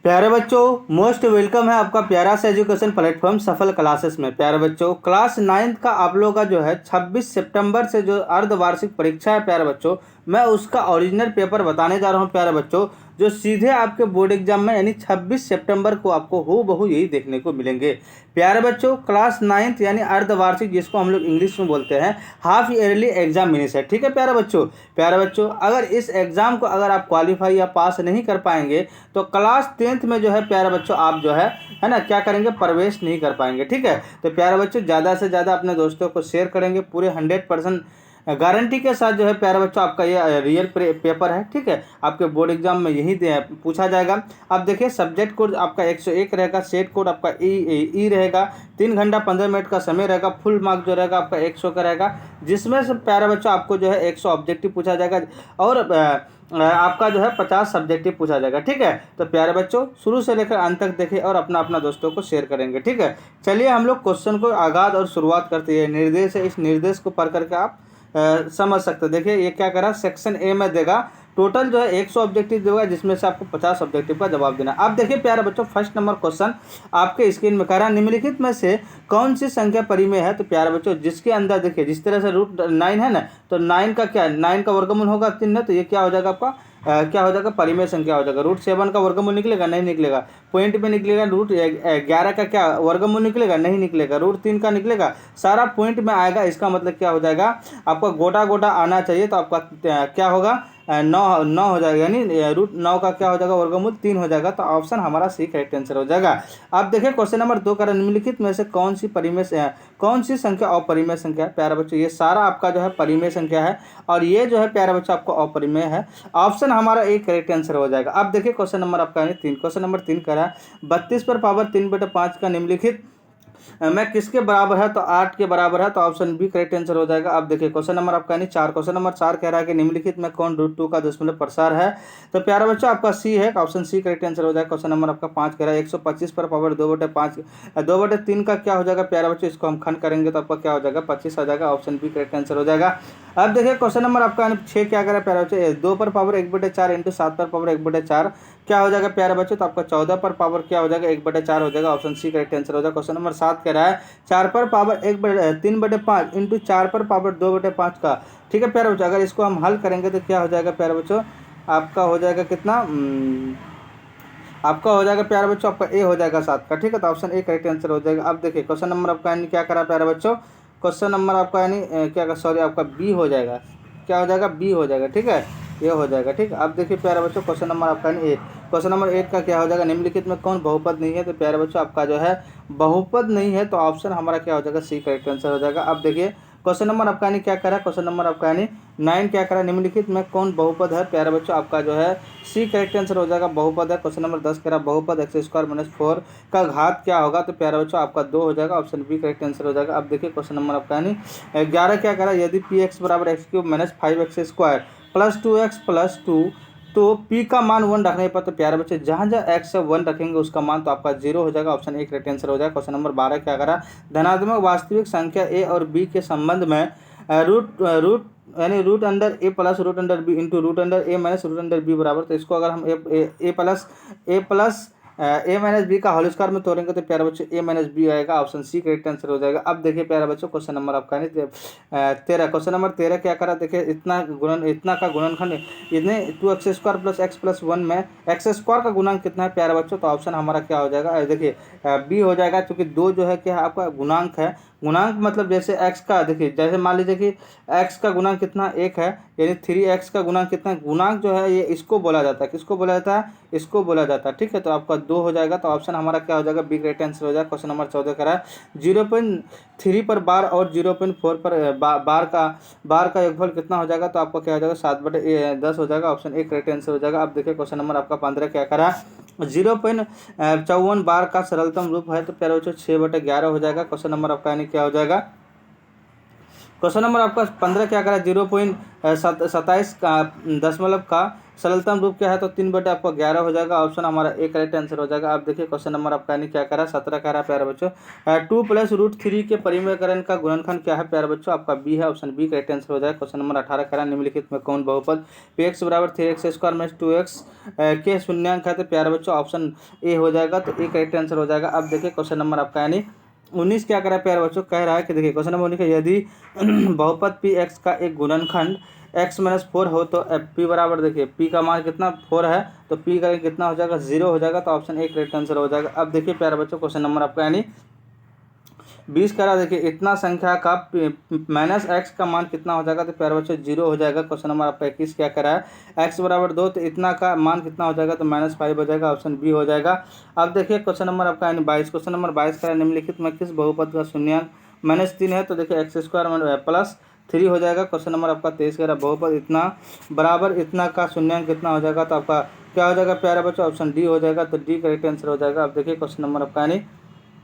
प्यारे बच्चों, most welcome है आपका प्यारा सा एजुकेशन प्लेटफॉर्म सफल क्लासेस में। प्यारे बच्चों, क्लास 9th का आप लोगों का जो है 26 सितंबर से जो अर्धवार्षिक परीक्षा है प्यारे बच्चों, मैं उसका ओरिजिनल पेपर बताने जा रहा हूं प्यारे बच्चों, जो सीधे आपके बोर्ड एग्जाम में यानी 26 सितंबर को आपको हूबहू यही देखने को मिलेंगे। प्यारे बच्चों, क्लास 9th यानी अर्धवार्षिक, जिसको हम लोग इंग्लिश में बोलते हैं half yearly exam mini set, ठीक है प्यारे बच्चों, अगर इस एग्जाम को अगर आप क्वालिफाई या पास नहीं कर पाएंगे तो क्लास 10th में जो है प्यारे बच्चों आप जो है ना क्या करेंगे, प्रवेश नहीं कर पाएंगे। ठीक है, तो प्यारे बच्चों ज़्यादा से ज़्यादा अपने दोस्तों को शेयर करेंगे। पूरे 100% गारंटी के साथ जो है प्यारे बच्चों आपका ये रियल पेपर है। ठीक है, आपके बोर्ड एग्जाम में यही पूछा जाएगा। अब देखिए, सब्जेक्ट कोड आपका 101 रहेगा, सेट कोड आपका ई रहेगा, 3 घंटा 15 मिनट का समय रहेगा, फुल मार्क जो रहेगा आपका 100 का रहेगा, जिसमें से प्यारे बच्चों आपको जो है 100 ऑब्जेक्टिव पूछा जाएगा और आपका जो है 50 सब्जेक्टिव पूछा जाएगा। ठीक है, तो प्यारे बच्चों शुरू से लेकर अंत तक देखें और अपना अपना दोस्तों को शेयर करेंगे। ठीक है, चलिए हम लोग क्वेश्चन को आगाज और शुरुआत करते हैं। निर्देश है, इस निर्देश को पढ़ करके आप समझ सकते हैं। देखिए ये क्या करा, सेक्शन ए में देगा टोटल जो है 100 ऑब्जेक्टिव देगा, जिसमें से आपको 50 ऑब्जेक्टिव का जवाब देना। अब देखिए प्यारे बच्चों, फर्स्ट नंबर क्वेश्चन आपके स्क्रीन में कह रहा है, निम्नलिखित में से कौन सी संख्या परिमेय है। तो प्यारे बच्चों, जिसके अंदर देखिए जिस तरह से √9 है ना, तो 9 का क्या है, 9 का वर्गमूल होगा 3 है, तो ये क्या हो जाएगा आपका क्या हो जाएगा, परिमेय संख्या हो जाएगा। √7 का वर्गमूल निकलेगा, नहीं निकलेगा। पॉइंट में निकलेगा। √11 का क्या वर्गमूल निकलेगा, नहीं निकलेगा। √3 का निकलेगा, सारा पॉइंट में आएगा। इसका मतलब क्या हो जाएगा, आपका गोटा गोटा आना चाहिए, तो आपका क्या होगा, 9 हो जाएगा, यानी √9 का क्या हो जाएगा, वर्गमूल 3 हो जाएगा। तो ऑप्शन हमारा सी करेक्ट आंसर हो जाएगा। अब देखिए क्वेश्चन नंबर 2 का, निम्नलिखित में से कौन सी संख्या अपरिमेय संख्या है। प्यारे बच्चों, ये सारा आपका जो है परिमेय संख्या है और ये जो है प्यारे बच्चों आपको अपरिमेय है। ऑप्शन हमारा एक करेक्ट आंसर हो जाएगा। अब देखिए क्वेश्चन नंबर आपका 3, क्वेश्चन नंबर 3 करा 32 पर पावर 3/5 का निम्नलिखित मैं किसके बराबर है, तो 8 के बराबर है, तो ऑप्शन बी करेक्ट आंसर हो जाएगा। अब देखिए क्वेश्चन नंबर आपका 4, क्वेश्चन नंबर 4 कह रहा है कि निम्नलिखित में कौन √2 का दशमलव प्रसार है। तो प्यारा बच्चा आपका सी है, ऑप्शन सी करेक्ट आंसर हो जाएगा। क्वेश्चन नंबर आपका 5 कह रहा है 125 पर पावर 2/5 2/3 का क्या हो जाएगा। प्यारा बच्चों, इसको हम खंड करेंगे तो आपका क्या हो जाएगा, 25 आ जाएगा। ऑप्शन बी करेक्ट आंसर हो जाएगा। अब देखिए क्वेश्चन नंबर आपका 6 क्या कह रहा है प्यारा बच्चों, 2 पर पावर 1/4 इंटू 7 पर पावर 1/4 क्या हो जाएगा प्यारा बच्चों, तो आपका 14 पर पावर क्या हो जाएगा, 1/4 हो जाएगा। ऑप्शन सी करेक्ट आंसर हो जाएगा। क्वेश्चन नंबर 7 कह रहा है 4 पर पावर 3/5 इंटू 4 पर पावर 2/5 का। ठीक है प्यारे बच्चों, अगर इसको हम हल करेंगे तो क्या हो जाएगा प्यारे बच्चों, आपका हो जाएगा कितना, आपका हो जाएगा प्यारे बच्चों, आपका ए हो जाएगा 7 का। ठीक है, तो ऑप्शन ए करेक्ट आंसर हो जाएगा। अब देखिए क्वेश्चन नंबर आपका यानी क्या करा प्यारे बच्चों, क्वेश्चन नंबर आपका यानी क्या, सॉरी आपका बी हो जाएगा, क्या हो जाएगा, बी हो जाएगा। ठीक है, ये हो जाएगा। ठीक है, अब देखिए प्यारे बच्चों क्वेश्चन नंबर आपका 8, क्वेश्चन नंबर 8 का क्या हो जाएगा, निम्नलिखित में कौन बहुपद नहीं है। तो प्यारे बच्चों आपका जो है बहुपद नहीं है, तो ऑप्शन हमारा क्या हो जाएगा, सी करेक्ट आंसर हो जाएगा। अब देखिए क्वेश्चन नंबर आपका यानी क्या करा, क्वेश्चन नंबर आपका यानी 9 क्या करा, निम्नलिखित में कौन बहुपद है। प्यारे बच्चों आपका जो है सी करेक्ट आंसर हो जाएगा, बहुपद है। क्वेश्चन नंबर 10 करा, बहुपद x² - 4 का घात क्या होगा। तो प्यारे बच्चों आपका 2 हो जाएगा। ऑप्शन बी करेक्ट आंसर हो जाएगा। अब देखिए क्वेश्चन नंबर आपका यानी 11 क्या करा, यदि px = x³ - 5x² + 2x + 2 तो p का मान 1 रखने पर, तो प्यारे बच्चे जहाँ जहाँ x से 1 रखेंगे उसका मान तो आपका 0 हो जाएगा। ऑप्शन ए करेक्ट आंसर हो जाएगा। क्वेश्चन नंबर 12 क्या करा, धनात्मक वास्तविक संख्या a और b के संबंध में रूट रूट यानी √a plus √b into √a - √b बराबर, तो इसको अगर हम a प्लस b का होल स्क्वायर में तोड़ेंगे तो प्यारे बच्चों a - b आएगा। ऑप्शन सी करेक्ट आंसर हो जाएगा। अब देखिए प्यारे बच्चों क्वेश्चन नंबर आपका 13, क्वेश्चन नंबर 13 क्या करा, देखिए इतना का गुणनखंड इतने 2x² + x + 1 में x² का गुणांक कितना है प्यारे बच्चों, तो ऑप्शन हमारा क्या हो जाएगा, देखिए बी हो जाएगा, क्योंकि 2 जो है क्या है आपका गुणांक है। गुणांक मतलब जैसे x का, देखिए जैसे मान लीजिए कि x का गुणांक कितना 1 है, यानी 3x का गुणांक कितना, गुणांक जो है ये इसको बोला जाता है, किसको बोला जाता है, इसको बोला जाता है। ठीक है, तो आपका 2 हो जाएगा। तो ऑप्शन हमारा क्या हो जाएगा, बी करेक्ट आंसर हो जाएगा। क्वेश्चन नंबर 14 करा है 0.3 पर बार और 0.4 पर बार का योगफल कितना हो जाएगा, तो आपका क्या हो जाएगा, 7/10 हो जाएगा। ऑप्शन ए करेक्ट आंसर हो जाएगा। अब देखिए क्वेश्चन नंबर आपका 15 क्या करा, 0.54 बार का सरलतम रूप है, तो प्यारे बच्चों 6/11 हो जाएगा। क्वेश्चन नंबर आपका यानी क्या हो जाएगा, क्वेश्चन नंबर आपका 15 क्या करा 0.27 का दशमलव का सरलतम रूप क्या है, तो 3/11 आपका हो जाएगा। ऑप्शन हमारा एक करेक्ट आंसर हो जाएगा। आप देखिए क्वेश्चन नंबर आपका यानी क्या करा 17 कह रहा है प्यारे बच्चों। 2 + √3 के परिमेयकरण का गुणनखंड क्या है प्यारे बच्चों, आपका बी है। ऑप्शन बी करेक्ट आंसर हो जाएगा। क्वेश्चन नंबर 18 कह रहा है निम्नलिखित में कौन बहुपद px बराबर 3x² - 2x के शून्यांक है, तो प्यारे बच्चों ऑप्शन ए हो जाएगा, तो ए करेक्ट आंसर हो जाएगा। अब देखिए क्वेश्चन नंबर आपका यानी 19 क्या करा प्यारे बच्चों, कह रहा है कि देखिए क्वेश्चन नंबर 19 यदि बहुपद पी एक्स का एक गुणनखंड x-4 हो तो p बराबर देखिए p का मान कितना 4 है, तो p का कितना हो जाएगा 0 हो जाएगा, तो ऑप्शन ए करेक्ट आंसर हो जाएगा। अब देखिए प्यारे बच्चों क्वेश्चन नंबर आपका यानी 20 कह रहा है, देखिए इतना संख्या का -x का मान कितना हो जाएगा, तो प्यारे बच्चों 0 हो जाएगा। क्वेश्चन नंबर आपका 21 क्या कह रहा है x बराबर 2, तो इतना का मान कितना हो जाएगा, तो -5 हो जाएगा। ऑप्शन बी हो जाएगा। अब देखिए क्वेश्चन नंबर आपका यानी 22, क्वेश्चन नंबर 22 कह रहा है निम्नलिखित में किस बहुपद का शून्यांक -3 है, तो देखिए x² +3 हो जाएगा। क्वेश्चन नंबर आपका 23 कह रहा है बहुपद इतना बराबर इतना का शून्यांक कितना हो जाएगा, तो आपका क्या हो जाएगा प्यारे बच्चों, ऑप्शन डी हो जाएगा, तो डी करेक्ट आंसर हो जाएगा। अब देखिए क्वेश्चन नंबर आपका यानी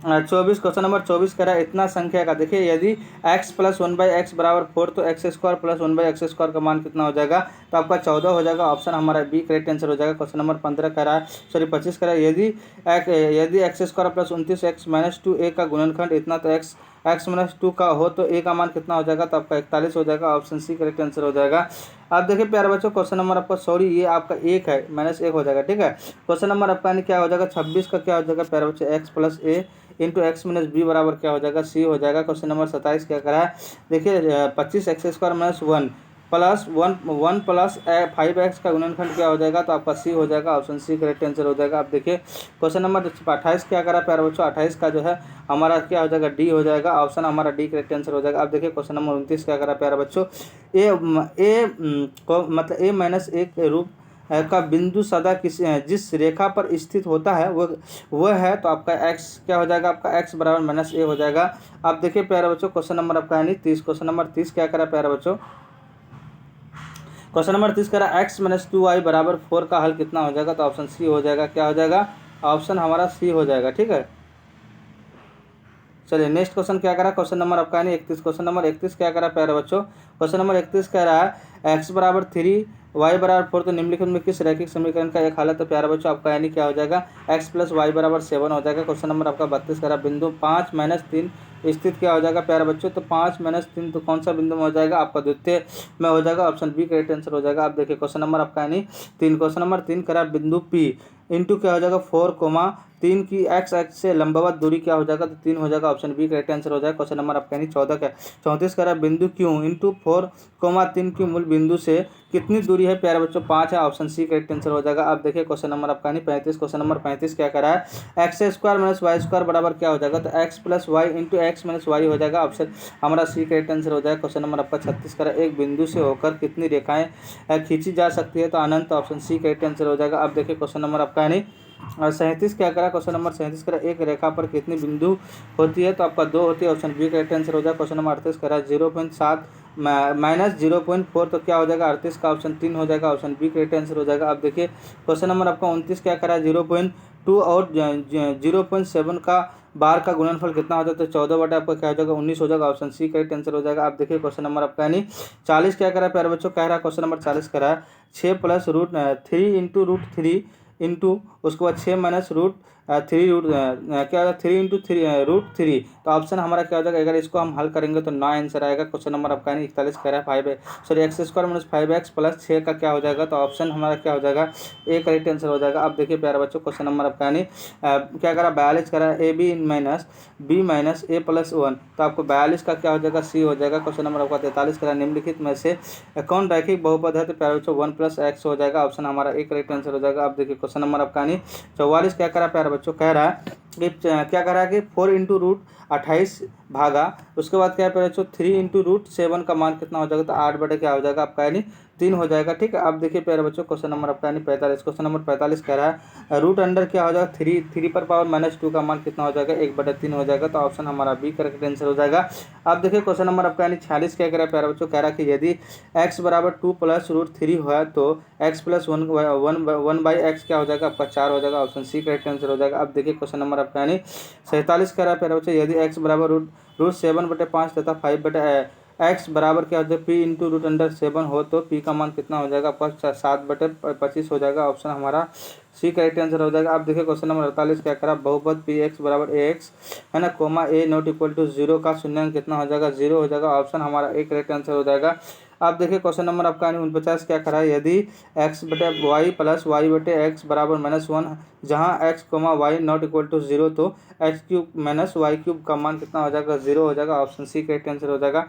24, क्वेश्चन नंबर 24 कह रहा है इतना संख्या का देखिए यदि x + 1/x बराबर 4 तो x² + 1/x² का मान कितना हो जाएगा, तो आपका 14 हो जाएगा। ऑप्शन हमारा बी करेक्ट आंसर हो जाएगा। क्वेश्चन नंबर 15 कह रहा है 25 कह रहा है यदि x² + 29x - 2a का गुणनखंड इतना तो x - 2 का हो तो a का मान कितना हो जाएगा, तो आपका 41 हो जाएगा। ऑप्शन सी करेक्ट आंसर हो जाएगा। आप देखिए प्यारे बच्चों क्वेश्चन नंबर आपका सॉरी ये आपका 1 है -1 हो जाएगा, ठीक है। क्वेश्चन नंबर आपका यानी क्या हो जाएगा 26 का क्या हो जाएगा प्यारे बच्चों x + a × x - b बराबर क्या हो जाएगा सी हो जाएगा। क्वेश्चन नंबर 27 क्या करा है देखिए 25x² - 1 + 1 + 5x का गुणनखंड क्या हो जाएगा, तो आपका सी हो जाएगा। ऑप्शन सी करेक्ट आंसर हो जाएगा। आप देखिए क्वेश्चन नंबर 28 क्या करा प्यारे बच्चों 28 का जो है हमारा क्या हो जाएगा डी हो जाएगा। ऑप्शन हमारा डी करेक्ट आंसर हो जाएगा। अब देखिए क्वेश्चन नंबर 29 क्या करा प्यारे बच्चों मतलब a - 1 रूप का बिंदु सदा जिस रेखा पर स्थित होता है वह है, तो आपका x क्या हो जाएगा आपका x बराबर -a हो जाएगा। आप देखिए प्यारे बच्चों क्वेश्चन नंबर आपका यानी 30, क्वेश्चन नंबर 30 क्या करा प्यारे बच्चों क्वेश्चन नंबर 30 करा x - 2y बराबर 4 का हल कितना हो जाएगा, तो ऑप्शन सी हो जाएगा। क्या हो जाएगा ऑप्शन हमारा सी हो जाएगा, ठीक है। चलिए नेक्स्ट क्वेश्चन क्या करा क्वेश्चन नंबर आपका यानी 31, क्वेश्चन नंबर 31 क्या करा प्यारे बच्चों क्वेश्चन नंबर 31 कह रहा है x बराबर 3 y बराबर 4 तो निम्नलिखित में किस रैखिक समीकरण का एक हल है, तो प्यारे बच्चों आपका यानी क्या हो जाएगा x + y बराबर 7 हो जाएगा। क्वेश्चन नंबर आपका 32 कह रहा है बिंदु 5 - 3 स्थित क्या हो जाएगा प्यारे बच्चों, तो 5 - 3 तो कौन सा बिंदु में हो जाएगा आपका द्वितीय में हो जाएगा। ऑप्शन बी करेक्ट आंसर हो जाएगा। आप देखिए क्वेश्चन नंबर आपका यानी 3, क्वेश्चन नंबर 3 करा बिंदु P इंटू क्या हो जाएगा 4, 3 की x एक्स से लंबवत दूरी क्या हो जाएगा, तो 3 हो जाएगा। ऑप्शन बी करेक्ट आंसर हो जाएगा। क्वेश्चन नंबर आपका यानी 14 का 34 करा बिंदु Q इंटू 4, 3 की मूल बिंदु से कितनी दूरी है प्यारे बच्चों 5 है। ऑप्शन सी करेक्ट आंसर हो जाएगा। आप देखिए क्वेश्चन नंबर आपका यानी 35, क्वेश्चन नंबर 35 क्या करा है x² - y² बराबर क्या हो जाएगा, तो x + y into x - y हो जाएगा। ऑप्शन हमारा सी करेक्ट आंसर हो जाएगा। क्वेश्चन नंबर आपका 36 करा एक बिंदु से होकर कितनी रेखाएं खींची जा सकती है, तो अनंत। ऑप्शन सी करेक्ट आंसर हो जाएगा। आप देखिए क्वेश्चन नंबर आपका यानी 37 क्या करा क्वेश्चन नंबर 37 करा एक रेखा पर कितनी बिंदु होती है, तो आपका 2 होती है। ऑप्शन बी करेक्ट आंसर हो जाएगा। क्वेश्चन नंबर 38 करा 0.7 -0.4 तो क्या हो जाएगा 38 का ऑप्शन 3 हो जाएगा। ऑप्शन बी करेक्ट आंसर हो जाएगा। अब देखिए क्वेश्चन नंबर आपका 29 क्या करा 0.2 और 0.7 का बार का गुणनफल कितना हो जाता है, तो 14 बटा आपका क्या हो जाएगा 19 हो जाएगा। ऑप्शन सी करेक्ट आंसर हो जाएगा। आप देखिए क्वेश्चन नंबर आपका यानी 40 क्या करा प्यारे बच्चों कह रहा है क्वेश्चन नंबर 40 करा है 6 + √3 इंटू √3 इंटू उसके बाद 6 - 3 क्या होगा 3 × 3 √3, तो ऑप्शन हमारा क्या हो जाएगा अगर इसको हम हल करेंगे तो 9 आंसर आएगा। क्वेश्चन नंबर आपका यानी 41 कह रहा है 5 x² - 5x + 6 का क्या हो जाएगा, तो ऑप्शन हमारा क्या हो जाएगा ए करेक्ट आंसर हो जाएगा। अब देखिए प्यारे बच्चों क्वेश्चन नंबर आपका यानी क्या करा 42 करा a b - b - a + 1, तो आपको 42 का क्या हो जाएगा सी हो जाएगा। क्वेश्चन नंबर आपका 43 करा निम्नलिखित में से कौन रैखिक बहुपद है, तो प्यारे बच्चों 1 + x हो जाएगा। ऑप्शन हमारा ए करेक्ट आंसर हो जाएगा। अब देखिए क्वेश्चन नंबर आपका यानी 44 क्या करा प्यारे बच्चों कह रहा है कि क्या कह रहा है कि 4 × √28 भागा उसके बाद क्या है बच्चों 3 × √7 का मान कितना हो जाएगा, तो 8 बटे क्या हो जाएगा आपका यानी 3 हो जाएगा, ठीक है। अब देखिए प्यारे बच्चों क्वेश्चन नंबर आपका यानी 45, क्वेश्चन नंबर 45 कह रहा है रूट अंडर क्या हो जाएगा 3 पर पावर -2 का मान कितना हो जाएगा 1/3 हो जाएगा, तो ऑप्शन हमारा बी करेक्ट आंसर हो जाएगा। अब देखिए क्वेश्चन नंबर आपका यानी 46 क्या कह रहा है प्यारे बच्चों कह रहा है कि यदि x बराबर 2 + √3 है तो x + 1/x क्या हो जाएगा आपका 4 हो जाएगा। ऑप्शन सी करेक्ट आंसर हो जाएगा। अब देखिए क्वेश्चन नंबर आपका यानी 47 कह रहा है प्यारे बच्चों यदि x बराबर √7/5 तथा एक्स बराबर क्या हो जाएगा, पी इंटू रूट अंडर 7 हो तो पी का मान कितना हो जाएगा आपका 7/25 हो जाएगा। ऑप्शन हमारा सी करेक्ट आंसर हो जाएगा। आप देखिए क्वेश्चन नंबर 48 क्या करा, बहुपद पी एक्स बराबर ए एक्स है ना, comma a not equal to 0 का शून्यांक कितना हो जाएगा, 0 हो जाएगा। ऑप्शन हमारा ए करेक्ट आंसर हो जाएगा। आप देखिए क्वेश्चन नंबर आपका 49 क्या करा है, यदि एक्स बटे वाई प्लस वाई बटे एक्स बराबर -1 जहाँ x comma y not equal to 0 तो x cube minus y cube का मान कितना हो जाएगा, 0 हो जाएगा। ऑप्शन सी करेक्ट आंसर हो जाएगा।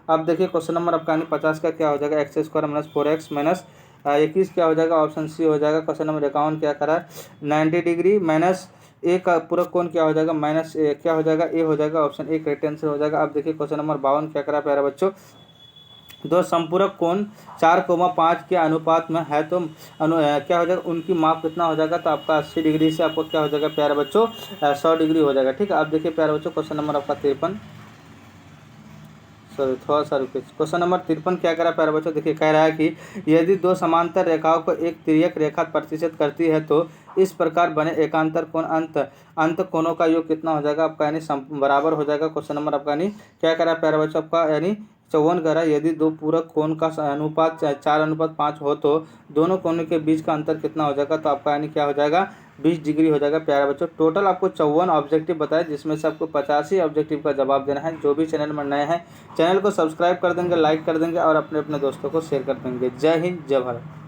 अब देखिए क्वेश्चन नंबर आपका 50 का क्या हो जाएगा, x square minus 4x minus 21 क्या हो जाएगा, ऑप्शन सी हो जाएगा। क्वेश्चन नंबर 51 क्या करा है, 90 डिग्री माइनस ए का पूरक कोण क्या हो जाएगा, माइनस ए क्या हो जाएगा, ए हो जाएगा। ऑप्शन ए करेक्ट आंसर हो जाएगा। अब देखिए क्वेश्चन नंबर 52 क्या करा प्यारे बच्चों, दो संपूरक कोण 4,5 के अनुपात में है तो क्या हो जाएगा, उनकी माप कितना हो जाएगा, तो आपका 80 डिग्री से आपको क्या हो जाएगा प्यारे बच्चों 100 डिग्री हो जाएगा। ठीक है, आप देखिए प्यारे बच्चों क्वेश्चन नंबर आपका 53, सॉरी थोड़ा सा रुकिए, क्वेश्चन नंबर 53 क्या करा प्यारे बच्चों, देखिए कह रहा है कि यदि दो समांतर रेखाओं को एक तिर्यक रेखा प्रतिच्छेद करती है तो इस प्रकार बने एकांतर कोण अंत कोणों का योग कितना हो जाएगा आपका, यानी बराबर हो जाएगा। क्वेश्चन नंबर आपका यानी क्या करा प्यारे बच्चों आपका, यानी 54 करा, यदि दो पूरक कोण का अनुपात 4:5 हो तो दोनों कोणों के बीच का अंतर कितना हो जाएगा, तो आपका यानी क्या हो जाएगा 20 डिग्री हो जाएगा प्यारे बच्चों। टोटल आपको 54 ऑब्जेक्टिव बताए जिसमें से आपको 85 ऑब्जेक्टिव का जवाब देना है। जो भी चैनल में नए हैं चैनल को सब्सक्राइब कर देंगे, लाइक कर देंगे और अपने अपने दोस्तों को शेयर कर देंगे। जय हिंद, जय भारत।